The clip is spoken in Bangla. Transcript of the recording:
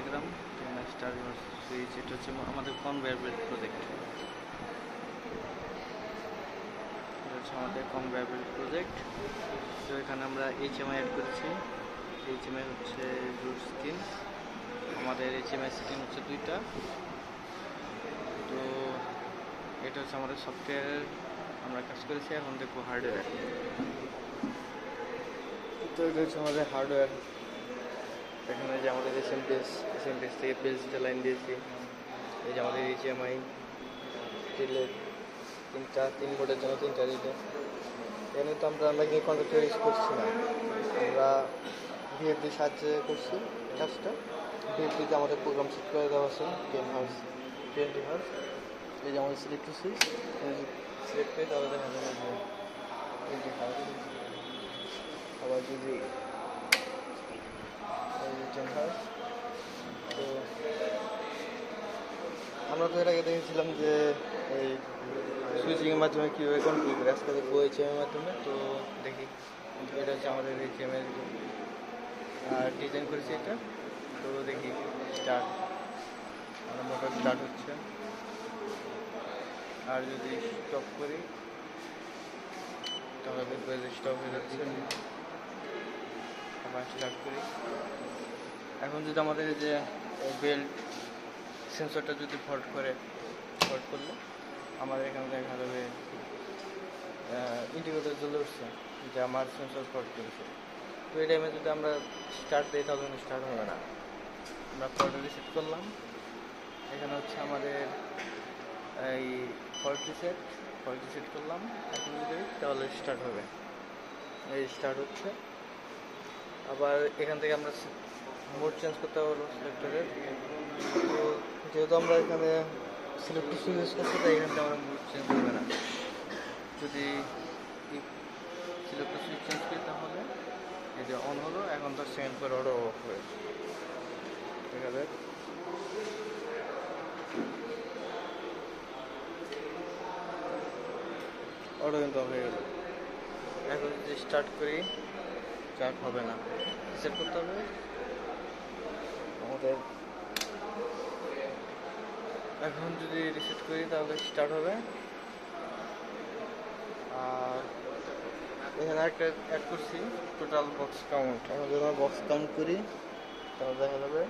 ডায়াগ্রাম, স্টার সুইচ, এটা হচ্ছে আমাদের কনভেয়ার বেল্ট প্রজেক্ট। এটা হচ্ছে আমাদের কনভেয়ার বেল্ট প্রজেক্ট। তো এখানে আমরা HMI অ্যাড করেছি। HMI হচ্ছে রুট স্কিন। আমাদের HMI স্কিন হচ্ছে 2টা। তো এটা হচ্ছে আমাদের সফটওয়্যারের আমরা কাজ করেছি। এখন দেখবো হার্ডওয়্যার। তো এটা হচ্ছে আমাদের হার্ডওয়্যার। এখানে যে আমাদের এসএমপিএস থেকে PLC লাইন দিয়েছি। এই যে আমাদের HMI রিলে, 3 বোর্ডের জন্য 3টা রিলে। এখানে তো আমরা ম্যাগনেটিক কন্ডাক্টর ইউজ করছি না, আমরা VFD সাহায্যে করছি কাজটা। VFDতে আমাদের প্রোগ্রাম সেট করে দেওয়া আছে 10 হার্জ 20 হার্জ। এই যে আমাদের সিলেক্ট সুইচ, সিলেক্ট করে তাহলে দেখা যাবে যে 20 হার্জ। আবার যদি 10 হার্জ। তো আমরা তো এর আগে দেখেছিলাম যে এই সুইচিংয়ের মাধ্যমে কীভাবে কন্ট্রোল করে, আজকে দেখবো HMI এর মাধ্যমে। তো দেখি, এটা হচ্ছে আমাদের HMI আর ডিজাইন করেছি এটা। তো দেখি স্টার্ট, আমার মোটর স্টার্ট হচ্ছে। আর যদি স্টপ করি তাহলে দেখবো যে স্টপ হয়ে যাচ্ছে। আবার স্টার্ট করি। এখন যদি আমাদের যে বেল্ট সেন্সরটা যদি ফল্ট করলে আমাদের এখানে দেখা যাবে ইন্ডিকেটর জ্বলে উঠছে যে আমার সেন্সর ফল্ট করেছে। তো এই টাইমে যদি আমরা স্টার্ট দিই তাহলে স্টার্ট হবে না। আমরা ফল্ট রিসেট করলাম। এখানে হচ্ছে আমাদের এই ফল্ট রিসেট করলাম। এখন যদি তাহলে স্টার্ট হবে, এই স্টার্ট হচ্ছে। আবার এখান থেকে আমরা মোড চেঞ্জ করতে পারবো সিলেক্টরের। তো যেহেতু আমরা এখানে সিলেক্ট সুইচ ইউজ করছি তাই এখান থেকে আমরা মোড চেঞ্জ হবে না। যদি সিলেক্ট সুইচ চেঞ্জ করি তাহলে এই যে অন হলো, এখন 10 সেকেন্ড পর অটো অফ হয়ে দেখা যায়। অটো কিন্তু অফ হয়ে গেল। এখন যদি স্টার্ট করি স্টার্ট হবে না, রিসেট করতে হবে আমাদের। এখন যদি রিসেট করি তাহলে স্টার্ট হবে। আর এখানে একটা অ্যাড করছি টোটাল বক্স কাউন্ট। এখন যদি আমরা বক্স কাউন্ট করি তাহলে দেখা যাবে